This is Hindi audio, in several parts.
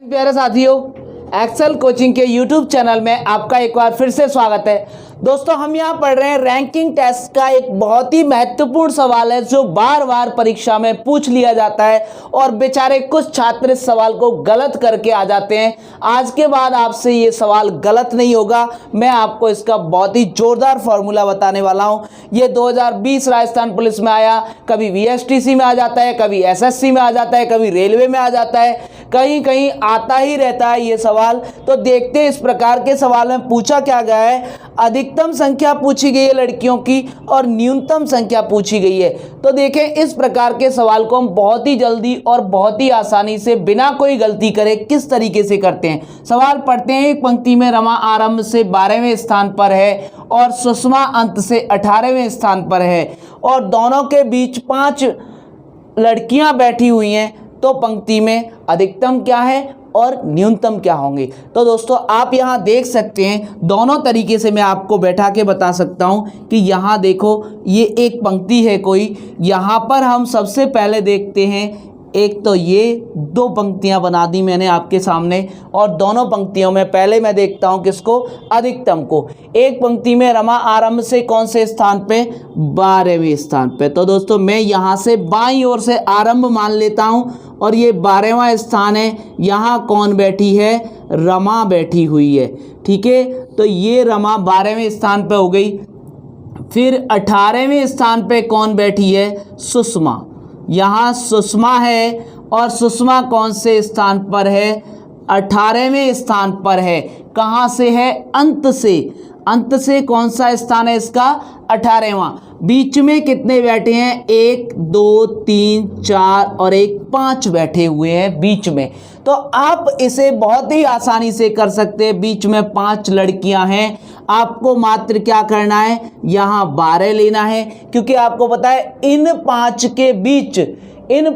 प्यारे साथियों, एक्सेल कोचिंग के यूट्यूब चैनल में आपका एक बार फिर से स्वागत है। दोस्तों, हम यहाँ पढ़ रहे हैं रैंकिंग टेस्ट का एक बहुत ही महत्वपूर्ण सवाल है जो बार बार परीक्षा में पूछ लिया जाता है और बेचारे कुछ छात्र इस सवाल को गलत करके आ जाते हैं। आज के बाद आपसे ये सवाल गलत नहीं होगा। मैं आपको इसका बहुत ही जोरदार फॉर्मूला बताने वाला हूँ। ये 2020 राजस्थान पुलिस में आया, कभी वीएसटीसी में आ जाता है, कभी एसएससी में आ जाता है, कभी रेलवे में आ जाता है, कहीं कहीं आता ही रहता है ये सवाल। तो देखते हैं इस प्रकार के सवाल में पूछा क्या गया है। अधिकतम संख्या पूछी गई है लड़कियों की और न्यूनतम संख्या पूछी गई है। तो देखें, इस प्रकार के सवाल को हम बहुत ही जल्दी और बहुत ही आसानी से बिना कोई गलती करे किस तरीके से करते हैं। सवाल पढ़ते हैं। एक पंक्ति में रमा आरंभ से 12वें स्थान पर है और सुषमा अंत से 18वें स्थान पर है और दोनों के बीच 5 लड़कियां बैठी हुई हैं। तो पंक्ति में अधिकतम क्या है और न्यूनतम क्या होंगे। तो दोस्तों, आप यहाँ देख सकते हैं, दोनों तरीके से मैं आपको बैठा के बता सकता हूँ कि यहाँ देखो, ये एक पंक्ति है कोई। यहाँ पर हम सबसे पहले देखते हैं, एक तो ये 2 पंक्तियां बना दी मैंने आपके सामने और दोनों पंक्तियों में पहले मैं देखता हूं किसको, अधिकतम को। एक पंक्ति में रमा आरंभ से कौन से स्थान पे, 12वें स्थान पे। तो दोस्तों, मैं यहां से बाईं ओर से आरंभ मान लेता हूं और ये 12वां स्थान है। यहाँ कौन बैठी है, रमा बैठी हुई है। ठीक है, तो ये रमा 12वें स्थान पे हो गई। फिर 18वें स्थान पे कौन बैठी है, सुषमा। यहाँ सुषमा है और सुषमा कौन से स्थान पर है, 18वें स्थान पर है। कहाँ से है, अंत से। अंत से कौन सा स्थान है इसका, 18वां। बीच में कितने बैठे हैं, 1 2 3 4 और 1 5 बैठे हुए हैं बीच में। तो आप इसे बहुत ही आसानी से कर सकते हैं। बीच में 5 लड़कियां हैं। आपको मात्र क्या करना है, यहाँ 12 लेना है, क्योंकि आपको पता है इन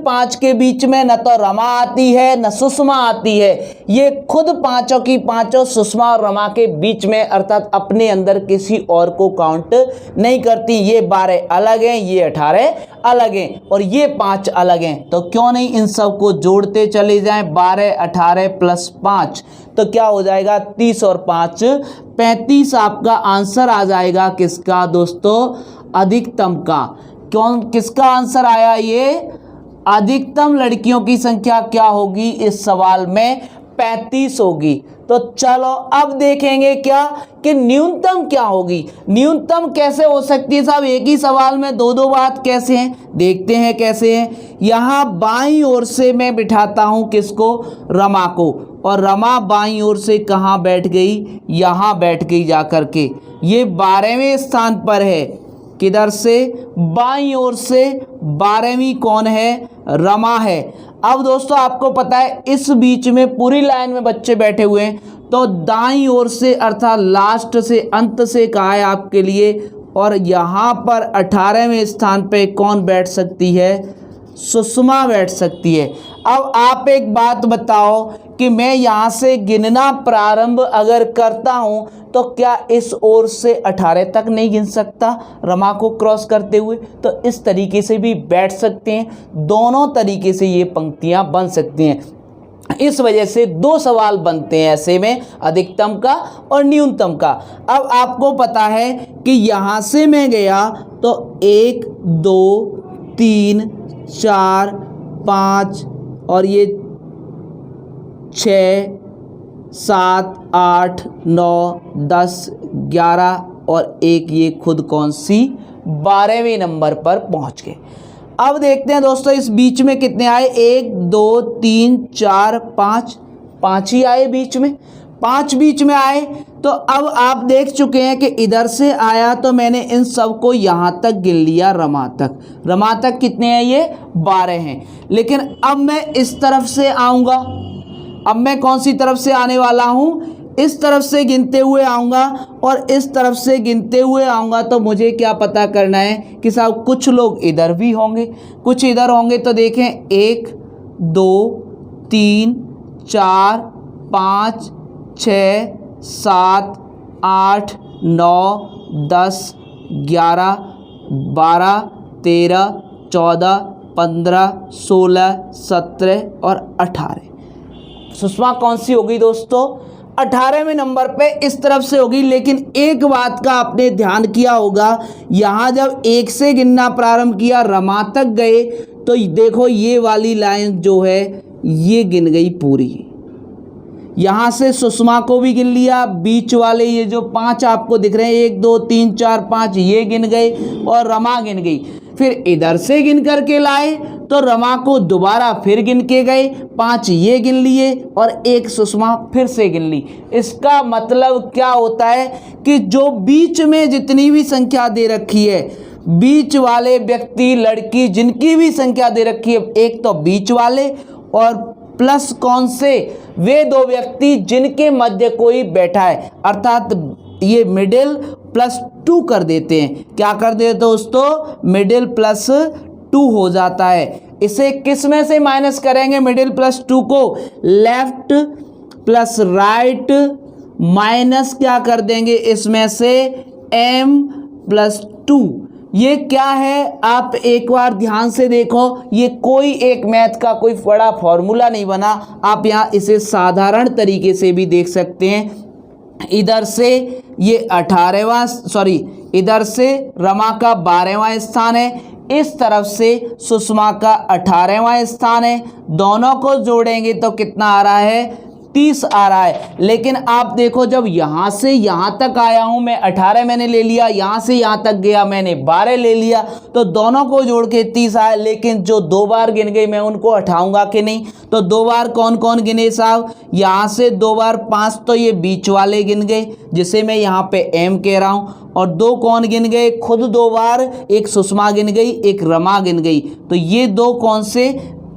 5 के बीच में न तो रमा आती है न सुषमा आती है। ये खुद पांचों की पांचों सुषमा और रमा के बीच में, अर्थात अपने अंदर किसी और को काउंट नहीं करती। ये 12 अलग हैं, ये 18 अलग हैं और ये 5 अलग हैं। तो क्यों नहीं इन सब को जोड़ते चले जाएं, 12 18 प्लस 5 तो क्या हो जाएगा, 30 और 5 35। आपका आंसर आ जाएगा किसका दोस्तों, अधिकतम का। क्यों, किसका आंसर आया, ये अधिकतम लड़कियों की संख्या क्या होगी इस सवाल में, 35 होगी। तो चलो अब देखेंगे क्या कि न्यूनतम क्या होगी। न्यूनतम कैसे हो सकती है साहब, एक ही सवाल में 2 बात कैसे हैं, देखते हैं कैसे हैं। यहाँ बाईं ओर से मैं बिठाता हूँ किसको, रमा को, और रमा बाईं ओर से कहाँ बैठ गई, यहाँ बैठ गई जाकर के। ये 12वें स्थान पर है, किधर से, बाईं ओर से। 12वीं कौन है, रमा है। अब दोस्तों, आपको पता है इस बीच में पूरी लाइन में बच्चे बैठे हुए हैं, तो दाईं ओर से अर्थात लास्ट से, अंत से कहा है आपके लिए। और यहाँ पर 18वें स्थान पे कौन बैठ सकती है, सुषमा बैठ सकती है। अब आप एक बात बताओ कि मैं यहाँ से गिनना प्रारंभ अगर करता हूँ तो क्या इस ओर से 18 तक नहीं गिन सकता रमा को क्रॉस करते हुए। तो इस तरीके से भी बैठ सकते हैं। दोनों तरीके से ये पंक्तियाँ बन सकती हैं। इस वजह से 2 सवाल बनते हैं ऐसे में, अधिकतम का और न्यूनतम का। अब आपको पता है कि यहाँ से मैं गया तो 1 2 3 4 5 और ये 6 7 8 9 10 11 और एक ये खुद कौन सी, 12वें नंबर पर पहुंच गए। अब देखते हैं दोस्तों, इस बीच में कितने आए, 1 2 3 4 5, 5 ही आए बीच में, 5 बीच में आए। तो अब आप देख चुके हैं कि इधर से आया तो मैंने इन सब को यहाँ तक गिन लिया, रमा तक। रमा तक कितने हैं, ये 12 हैं। लेकिन अब मैं इस तरफ से आऊँगा। अब मैं कौन सी तरफ से आने वाला हूँ, इस तरफ से गिनते हुए आऊँगा और इस तरफ से गिनते हुए आऊँगा। तो मुझे क्या पता करना है कि साहब कुछ लोग इधर भी होंगे, कुछ इधर होंगे। तो देखें, 1 2 3 4 5 6 7 8 9 10 11 12 13 14 15 16 17 और 18। सुषमा कौन सी होगी दोस्तों, 18वें नंबर पे इस तरफ से होगी। लेकिन एक बात का आपने ध्यान किया होगा, यहाँ जब 1 से गिनना प्रारंभ किया, रमा तक गए, तो देखो ये वाली लाइन जो है ये गिन गई पूरी। यहाँ से सुषमा को भी गिन लिया, बीच वाले ये जो 5 आपको दिख रहे हैं 1 2 3 4 5 ये गिन गए और रमा गिन गई। फिर इधर से गिन करके लाए तो रमा को दोबारा फिर गिन के गए, 5 ये गिन लिए और 1 सुषमा फिर से गिन ली। इसका मतलब क्या होता है कि जो बीच में जितनी भी संख्या दे रखी है, बीच वाले व्यक्ति लड़की जिनकी भी संख्या दे रखी है, एक तो बीच वाले और प्लस कौन से, वे 2 व्यक्ति जिनके मध्य कोई बैठा है, अर्थात ये मिडिल प्लस 2 कर देते हैं। क्या कर देते दोस्तों, मिडिल प्लस 2 हो जाता है। इसे किस में से माइनस करेंगे, मिडिल प्लस 2 को, लेफ्ट प्लस राइट माइनस क्या कर देंगे इसमें से m प्लस 2। ये क्या है आप एक बार ध्यान से देखो, ये कोई एक मैथ का कोई बड़ा फॉर्मूला नहीं बना, आप यहाँ इसे साधारण तरीके से भी देख सकते हैं। इधर से ये 18वां इधर से रमा का 12वां स्थान है, इस तरफ से सुषमा का 18वां स्थान है। दोनों को जोड़ेंगे तो कितना आ रहा है, 30 आ रहा है। लेकिन आप देखो जब यहाँ से यहाँ तक आया हूँ मैं, 18 मैंने ले लिया, यहाँ से यहाँ तक गया मैंने 12 ले लिया, तो दोनों को जोड़ के 30 आया। लेकिन जो 2 बार गिन गई मैं उनको हटाऊंगा कि नहीं, तो 2 बार कौन कौन गिने साहब, यहाँ से 2 बार 5 तो ये बीच वाले गिन गए जिसे मैं यहाँ पे m कह रहा हूँ, और 2 कौन गिन गए, खुद 2 बार, एक सुषमा गिन गई एक रमा गिन गई, तो ये 2 कौन से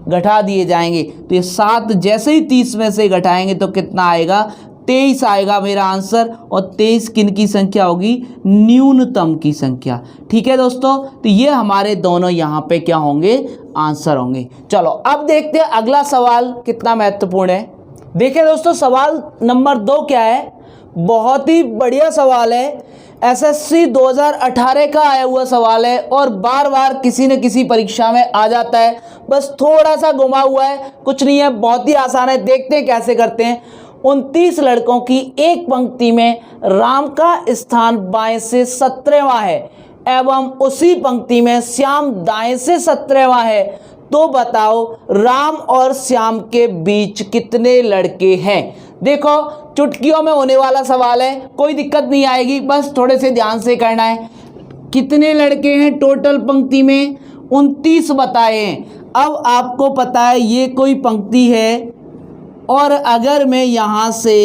घटा दिए जाएंगे। तो ये 7 जैसे ही 30 में से घटाएंगे तो कितना आएगा, 23 आएगा मेरा आंसर। और 23 किन की संख्या होगी, न्यूनतम की संख्या। ठीक है दोस्तों, तो ये हमारे दोनों यहाँ पे क्या होंगे, आंसर होंगे। चलो अब देखते हैं अगला सवाल कितना महत्वपूर्ण है। देखिए दोस्तों सवाल नंबर 2 क्या है, बहुत ही बढ़िया सवाल है, एसएससी 2018 का आया हुआ सवाल है और बार बार किसी न किसी परीक्षा में आ जाता है, बस थोड़ा सा घुमा हुआ है, कुछ नहीं है, बहुत ही आसान है। देखते हैं कैसे करते हैं। 29 लड़कों की एक पंक्ति में राम का स्थान बाएं से 17वां है एवं उसी पंक्ति में श्याम दाएं से 17वां है, तो बताओ राम और श्याम के बीच कितने लड़के हैं। देखो चुटकियों में होने वाला सवाल है, कोई दिक्कत नहीं आएगी, बस थोड़े से ध्यान से करना है। कितने लड़के हैं टोटल पंक्ति में, 29 बताए हैं। अब आपको पता है ये कोई पंक्ति है और अगर मैं यहाँ से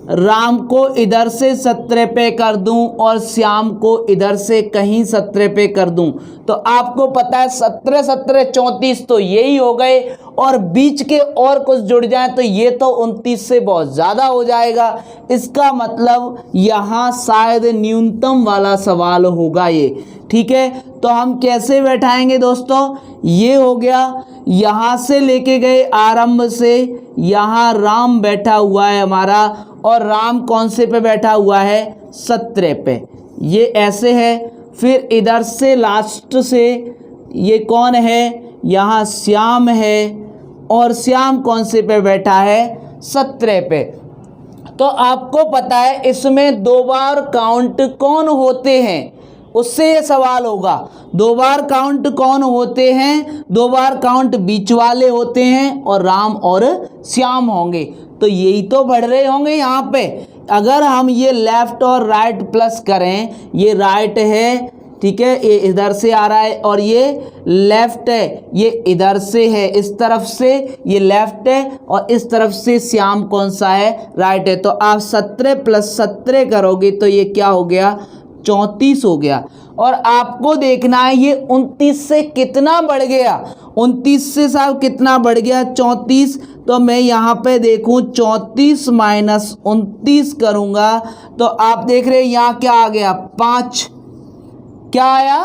राम को इधर से 17 पे कर दूं और श्याम को इधर से कहीं 17 पे कर दूं, तो आपको पता है 17 17 34 तो यही हो गए, और बीच के और कुछ जुड़ जाए तो ये तो 29 से बहुत ज़्यादा हो जाएगा। इसका मतलब यहाँ शायद न्यूनतम वाला सवाल होगा ये। ठीक है, तो हम कैसे बैठाएंगे दोस्तों, ये हो गया, यहाँ से लेके गए आरंभ से, यहाँ राम बैठा हुआ है हमारा, और राम कौन से पे बैठा हुआ है, 17 पे, ये ऐसे है। फिर इधर से लास्ट से ये कौन है, यहाँ श्याम है, और श्याम कौन से पे बैठा है, 17 पे। तो आपको पता है इसमें 2 बार काउंट कौन होते हैं, उससे ये सवाल होगा। 2 बार काउंट कौन होते हैं, 2 बार काउंट बीच वाले होते हैं और राम और श्याम होंगे, तो यही तो बढ़ रहे होंगे यहाँ पे। अगर हम ये लेफ्ट और राइट प्लस करें, ये राइट है, ठीक है, ये इधर से आ रहा है, और ये लेफ्ट है, ये इधर से है, इस तरफ से ये लेफ्ट है और इस तरफ से श्याम कौन सा है, राइट है। तो आप 17 + 17 करोगे तो ये क्या हो गया, 34 हो गया। और आपको देखना है ये 29 से कितना बढ़ गया, 29 से साहब कितना बढ़ गया, 34। तो मैं यहाँ पे देखूँ 34 - 29 करूँगा तो आप देख रहे हैं यहाँ क्या आ गया, 5। क्या आया,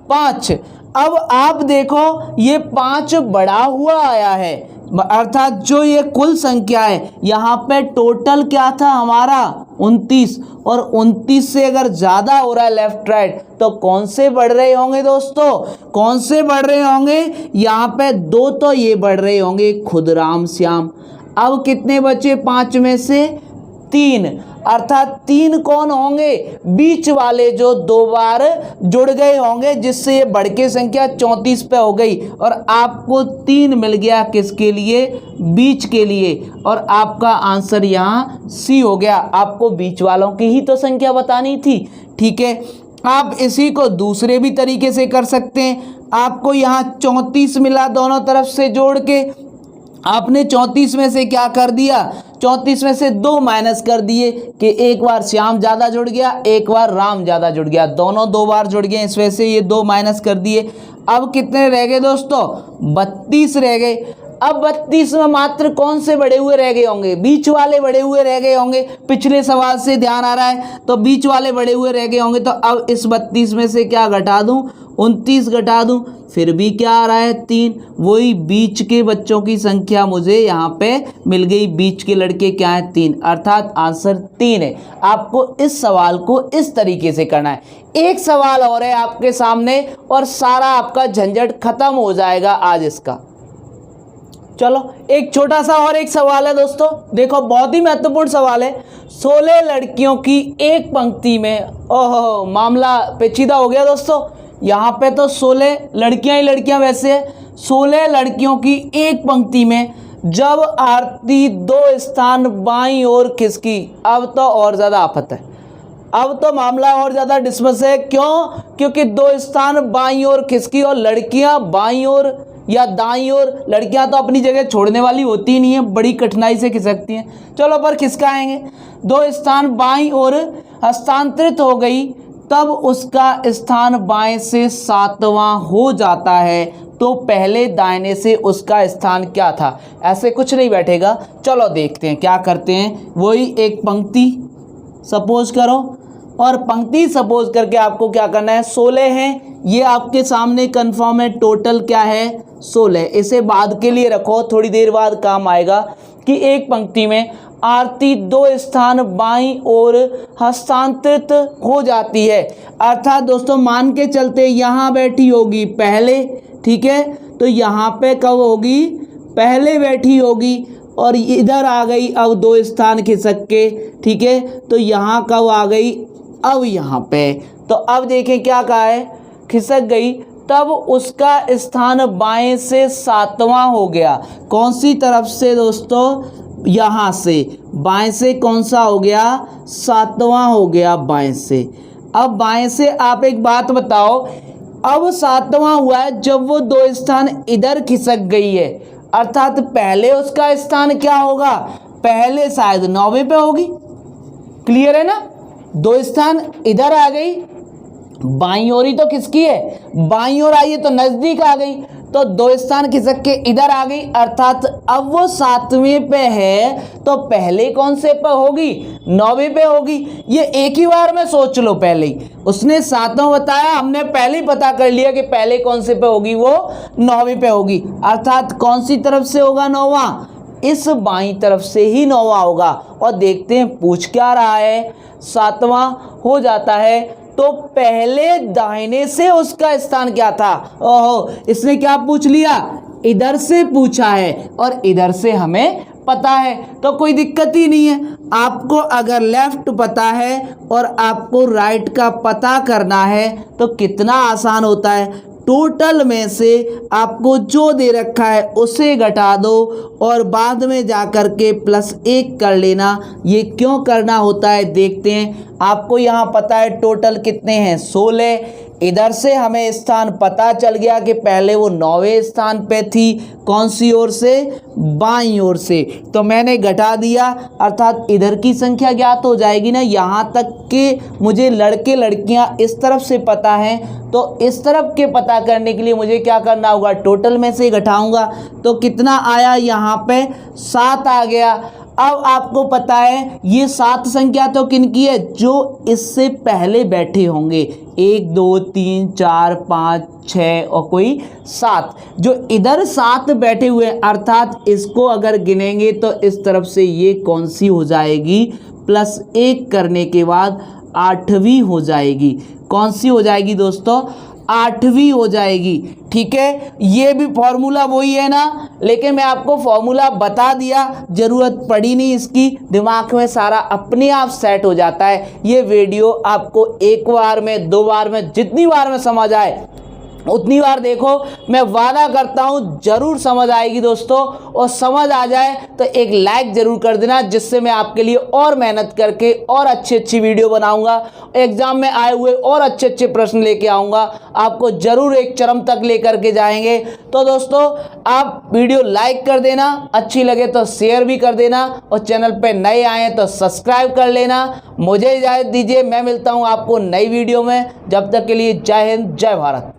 5। अब आप देखो ये 5 बढ़ा हुआ आया है, अर्थात जो ये कुल संख्या है, यहाँ पे टोटल क्या था हमारा 29, और 29 से अगर ज़्यादा हो रहा है लेफ्ट राइट तो कौन से बढ़ रहे होंगे दोस्तों, कौन से बढ़ रहे होंगे, यहाँ पे 2 तो ये बढ़ रहे होंगे खुद राम श्याम। अब कितने बचे 5 में से 3, अर्थात 3 कौन होंगे, बीच वाले जो 2 बार जुड़ गए होंगे, जिससे ये बढ़ के संख्या 34 पे हो गई और आपको 3 मिल गया किसके लिए, बीच के लिए। और आपका आंसर यहाँ सी हो गया। आपको बीच वालों की ही तो संख्या बतानी थी। ठीक है, आप इसी को दूसरे भी तरीके से कर सकते हैं। आपको यहाँ 34 मिला दोनों तरफ से जोड़ के, आपने 34 में से क्या कर दिया, 34 में से 2 माइनस कर दिए कि एक बार श्याम ज़्यादा जुड़ गया, एक बार राम ज़्यादा जुड़ गया, दोनों 2 बार जुड़ गए, इस वजह से ये 2 माइनस कर दिए। अब कितने रह गए दोस्तों, 32 रह गए। अब 32 में मात्र कौन से बड़े हुए रह गए होंगे, बीच वाले बड़े हुए रह गए होंगे। पिछले सवाल से ध्यान आ रहा है तो बीच वाले बड़े हुए रह गए होंगे। तो अब इस 32 में से क्या घटा दूं, 29 घटा दूं, फिर भी क्या आ रहा है 3। वही बीच के बच्चों की संख्या मुझे यहाँ पे मिल गई। बीच के लड़के क्या है 3, अर्थात आंसर 3 है। आपको इस सवाल को इस तरीके से करना है। एक सवाल और है आपके सामने और सारा आपका झंझट खत्म हो जाएगा आज इसका। चलो एक छोटा सा और एक सवाल है दोस्तों, देखो बहुत ही महत्वपूर्ण सवाल है। 16 लड़कियों की एक पंक्ति में, ओहो मामला पेचीदा हो गया दोस्तों। यहाँ पे तो 16 लड़कियां ही लड़कियां वैसे है। 16 लड़कियों की एक पंक्ति में जब आरती 2 स्थान बाईं ओर खिसकी, अब तो और ज़्यादा आफत है, अब तो मामला और ज़्यादा डिस्मस है। क्यों, क्योंकि 2 स्थान बाईं ओर खिसकी और लड़कियां बाईं ओर या दाईं ओर, लड़कियां तो अपनी जगह छोड़ने वाली होती ही नहीं है, बड़ी कठिनाई से खिसकती हैं। चलो पर खिसकाएंगे। 2 स्थान बाईं ओर हस्तांतरित हो गई, तब उसका स्थान बाएं से 7वां हो जाता है। तो पहले दाहिने से उसका स्थान क्या था, ऐसे कुछ नहीं बैठेगा। चलो देखते हैं क्या करते हैं। वही एक पंक्ति सपोज करो और पंक्ति सपोज करके आपको क्या करना है, 16 हैं ये आपके सामने कंफर्म है। टोटल क्या है 16। इसे बाद के लिए रखो, थोड़ी देर बाद काम आएगा कि एक पंक्ति में आरती 2 स्थान बाईं ओर हस्तांतरित हो जाती है। अर्थात दोस्तों मान के चलते यहाँ बैठी होगी पहले, ठीक है, तो यहाँ पे कब होगी, पहले बैठी होगी और इधर आ गई अब 2 स्थान खिसक के, ठीक है, तो यहाँ कब आ गई, अब यहाँ पे। तो अब देखें क्या कहा है, खिसक गई, तब उसका स्थान बाएं से 7वां हो गया। कौन सी तरफ से दोस्तों, यहाँ से बाएं से कौन सा हो गया, 7वां हो गया बाएं से। अब बाएं से आप एक बात बताओ, अब 7वां हुआ है जब वो 2 स्थान इधर खिसक गई है, अर्थात पहले उसका स्थान क्या होगा, पहले शायद 9वें पे होगी। क्लियर है ना, 2 स्थान इधर आ गई, बाईं ओर ही तो किसकी है, बाईं ओर आई है तो नजदीक आ गई, तो 2 स्थान खिसक के इधर आ गई, अर्थात अब वो 7वें पे है तो पहले कौन से पे होगी, 9वें पे होगी। ये एक ही बार में सोच लो, पहले ही उसने 7वां बताया, हमने पहले ही पता कर लिया कि पहले कौन से पे होगी, वो 9वें पे होगी। अर्थात कौन सी तरफ से होगा 9वां, इस बाईं तरफ से ही 9वां होगा। और देखते हैं पूछ क्या रहा है, 7वां हो जाता है तो पहले दाहिने से उसका स्थान क्या था। ओहो, इसने क्या पूछ लिया, इधर से पूछा है और इधर से हमें पता है तो कोई दिक्कत ही नहीं है। आपको अगर लेफ्ट पता है और आपको राइट का पता करना है तो कितना आसान होता है। टोटल में से आपको जो दे रखा है उसे घटा दो और बाद में जाकर के +1 कर लेना। ये क्यों करना होता है देखते हैं। आपको यहाँ पता है टोटल कितने हैं 16, इधर से हमें स्थान पता चल गया कि पहले वो 9वें स्थान पे थी, कौन सी ओर से, बाईं ओर से, तो मैंने घटा दिया, अर्थात इधर की संख्या ज्ञात हो जाएगी ना। यहाँ तक कि मुझे लड़के लड़कियाँ इस तरफ से पता हैं तो इस तरफ के पता करने के लिए मुझे क्या करना होगा, टोटल में से घटाऊंगा तो कितना आया, यहाँ पे 7 आ गया। अब आपको पता है ये 7 संख्या तो किनकी है, जो इससे पहले बैठे होंगे, 1 2 3 4 5 6 और कोई 7, जो इधर 7 बैठे हुए हैं, अर्थात इसको अगर गिनेंगे तो इस तरफ से ये कौन सी हो जाएगी, +1 करने के बाद 8वीं हो जाएगी। कौन सी हो जाएगी दोस्तों, 8वीं हो जाएगी। ठीक है, ये भी फॉर्मूला वही है ना, लेकिन मैं आपको फॉर्मूला बता दिया, ज़रूरत पड़ी नहीं इसकी, दिमाग में सारा अपने आप सेट हो जाता है। ये वीडियो आपको एक बार में, 2 बार में, जितनी बार में समझ आए उतनी बार देखो, मैं वादा करता हूँ ज़रूर समझ आएगी दोस्तों। और समझ आ जाए तो एक लाइक ज़रूर कर देना, जिससे मैं आपके लिए और मेहनत करके और अच्छी अच्छी वीडियो बनाऊंगा, एग्ज़ाम में आए हुए और अच्छे अच्छे प्रश्न लेके आऊँगा, आपको ज़रूर एक चरम तक लेकर के जाएंगे। तो दोस्तों आप वीडियो लाइक कर देना, अच्छी लगे तो शेयर भी कर देना, और चैनल पर नए आए हैं तो सब्सक्राइब कर लेना। मुझे इजाज़त दीजिए, मैं मिलता हूँ आपको नई वीडियो में। जब तक के लिए जय हिंद, जय भारत।